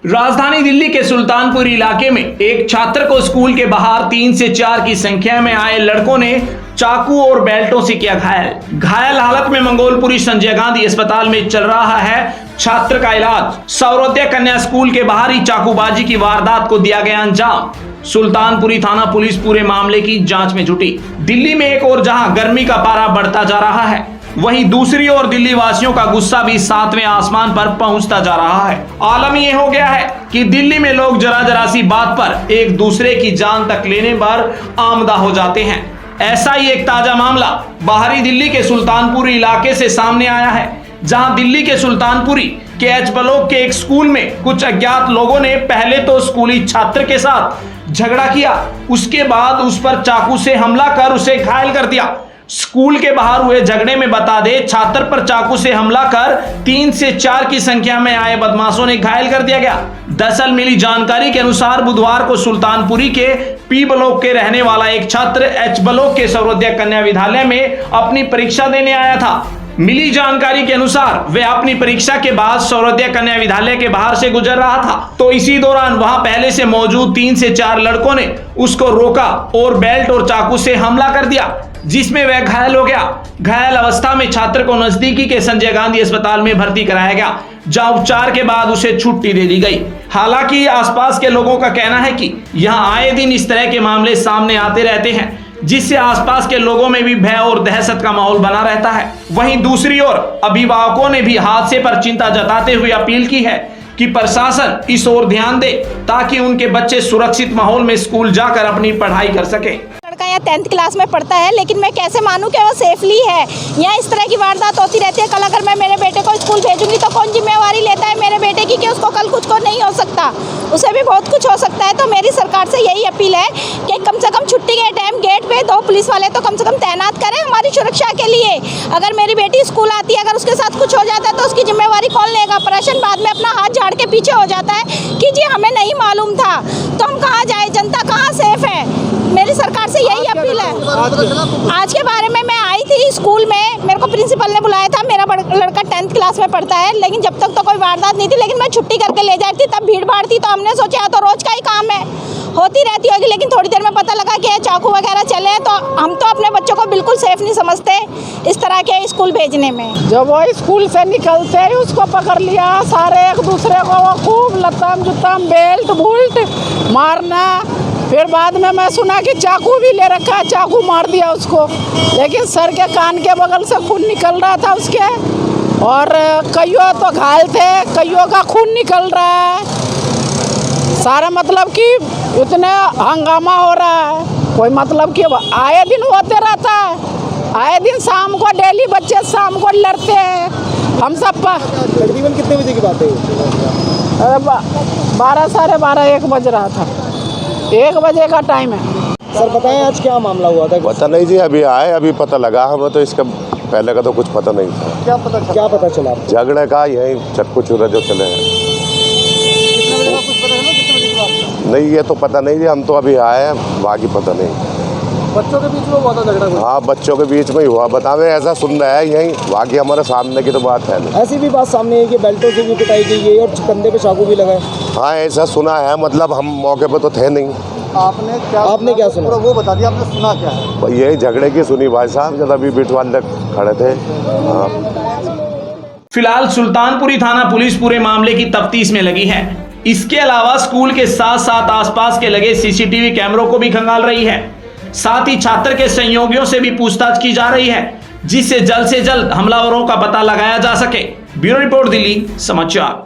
राजधानी दिल्ली के सुल्तानपुर इलाके में एक छात्र को स्कूल के बाहर 3 से 4 की संख्या में आए लड़कों ने चाकू और बेल्टों से किया घायल हालत में मंगोलपुरी संजय गांधी अस्पताल में चल रहा है छात्र का इलाज। सौरोदय कन्या स्कूल के बाहर ही चाकूबाजी की वारदात को दिया गया अंजाम। सुल्तानपुरी थाना पुलिस पूरे मामले की जांच में जुटी। दिल्ली में एक और जहां गर्मी का पारा बढ़ता जा रहा है, वहीं दूसरी ओर दिल्ली वासियों का गुस्सा भी 7वें आसमान पर पहुंचता जा रहा है। आलम ये हो गया है कि दिल्ली में लोग जरा सी बात पर एक दूसरे की जान तक लेने पर आमदा हो जाते हैं। ऐसा ही एक ताजा मामला बाहरी दिल्ली के सुल्तानपुर इलाके से सामने आया है, जहां दिल्ली के सुल्तानपुरी के एच ब्लॉक के एक स्कूल में कुछ अज्ञात लोगों ने पहले तो स्कूली छात्र के साथ झगड़ा किया, उसके बाद उस पर चाकू से हमला कर उसे घायल कर दिया। स्कूल के बाहर हुए झगड़े में बता दे छात्र पर चाकू से हमला कर 3 से 4 की संख्या में आए बदमाशों ने घायल कर दिया गया। दरअसल मिली जानकारी के अनुसार बुधवार को सुल्तानपुरी के पी ब्लॉक के रहने वाला एक छात्र एच ब्लॉक के सौरोदय कन्या विद्यालय में अपनी परीक्षा देने आया था। मिली जानकारी के अनुसार वह अपनी परीक्षा के बाद सौरोदय कन्या विद्यालय के बाहर से गुजर रहा था, तो इसी दौरान वहां पहले से मौजूद 3 से 4 लड़कों ने उसको रोका और बेल्ट और चाकू से हमला कर दिया, जिसमें वह घायल हो गया। घायल अवस्था में छात्र को नजदीकी के संजय गांधी अस्पताल में भर्ती कराया गया, जहां उपचार के बाद उसे छुट्टी दे दी गई। हालांकि आसपास के लोगों का कहना है कि यहां आए दिन इस तरह के मामले सामने आते रहते हैं, जिससे आसपास के लोगों में भी भय और दहशत का माहौल बना रहता है। वहीं दूसरी ओर अभिभावकों ने भी हादसे पर चिंता जताते हुए अपील की है कि प्रशासन इस ओर ध्यान दे, ताकि उनके बच्चे सुरक्षित माहौल में स्कूल जाकर अपनी पढ़ाई कर सके। लड़का यहाँ 10th क्लास में पढ़ता है, लेकिन मैं कैसे मानूं कि वो सेफली है। यहाँ इस तरह की वारदात होती रहती है। कल अगर मैं मेरे बेटे को स्कूल भेजूंगी तो कौन जिम्मेवारी लेता है मेरे बेटे की कि उसको कल कुछ को नहीं हो सकता, उसे भी बहुत कुछ हो सकता है। तो मेरी सरकार से यही अपील है कि कम से कम छुट्टी के टाइम गेट पे 2 पुलिस वाले तो कम से कम तैनात करें हमारी सुरक्षा के लिए। अगर मेरी बेटी स्कूल आती है, अगर उसके साथ कुछ हो जाता है तो उसकी जिम्मेवारी कौन लेगा? प्रशासन बाद में अपना हाथ झाड़ के पीछे हो जाता है कि जी हमें नहीं मालूम था। तो हम कहाँ जाए? जनता कहाँ सेफ है? मेरी सरकार से यही अपील है। आज के बारे में मैं आई थी स्कूल में, मेरे को प्रिंसिपल ने बुलाया था। मेरा लड़का 10th क्लास में पढ़ता है, लेकिन जब तक तो कोई वारदात नहीं थी, लेकिन मैं छुट्टी करके ले जाती थी, तब भीड़ भाड़ थी। तो हमने सोचा तो रोज का ही काम है, होती रहती होगी। लेकिन थोड़ी देर में पता लगा कि चाकू वगैरह चले हैं, तो हम तो अपने बच्चों को बिल्कुल सेफ नहीं समझते इस तरह के स्कूल भेजने में। जब वो स्कूल से निकलते ही उसको पकड़ लिया, सारे एक दूसरे को वो खूब लताम जुताम बेल्ट बुल्ट मारना। फिर बाद में मैं सुना कि चाकू भी ले रखा है, चाकू मार दिया उसको, लेकिन सर के कान के बगल से खून निकल रहा था उसके, और कईयों तो घायल थे, कईयों का खून निकल रहा है। सारा मतलब कि इतने हंगामा हो रहा है, कोई मतलब कि आए दिन होते रहता है। आए दिन शाम को डेली बच्चे शाम को लड़ते हैं। हम सब तकरीबन कितने बजे की बात है? 12 साढ़े 12 1 बज रहा था, 1 बजे का टाइम है। सर बताएं आज क्या मामला हुआ था? पता नहीं जी, अभी आए, अभी पता लगा। हमें तो इसका पहले का तो कुछ पता नहीं था। क्या पता चला? झगड़े का यही चक्कू चूरा जो चले हैं। नहीं, ये तो पता नहीं जी, हम तो अभी आए हैं, बाकी पता नहीं। बच्चों के बीच में हुआ था झगड़ा? हाँ, बच्चों के बीच में ही हुआ। बतावे ऐसा सुन रहा है यही, बाकी हमारे सामने की तो बात है नहीं। ऐसी भी बात सामने है कि बेल्टों से भी पिटाई की गई और कंधे पे चाकू भी लगा है। हाँ, ऐसा सुना है, मतलब हम मौके पर तो थे नहीं। आपने क्या सुना? वो बता दिया, आपने सुना क्या है? यही झगड़े की सुनी भाई साहब, जब अभी बिटवाल खड़े थे। हाँ। फिलहाल सुल्तानपुरी थाना पुलिस पूरे मामले की तफ्तीश में लगी है। इसके अलावा स्कूल के साथ साथ आसपास के लगे सीसीटीवी कैमरों को भी खंगाल रही है। साथ ही छात्र के सहयोगियों से भी पूछताछ की जा रही है, जिससे जल्द से जल्द हमलावरों का पता लगाया जा सके। ब्यूरो रिपोर्ट, दिल्ली समाचार।